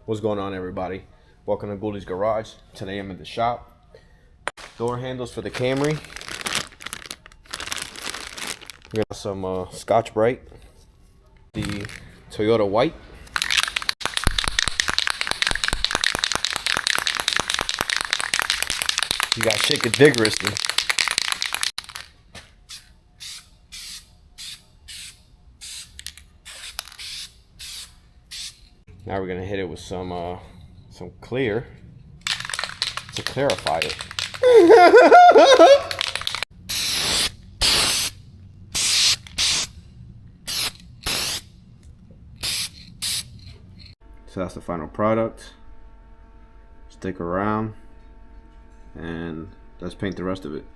What's going on, everybody? Welcome to Goldie's Garage. Today I'm in the shop. Door handles for the Camry. We got some Scotch Brite. The Toyota White. You gotta shake it vigorously. Now we're gonna hit it with some clear to clarify it. So that's the final product. Stick around and let's paint the rest of it.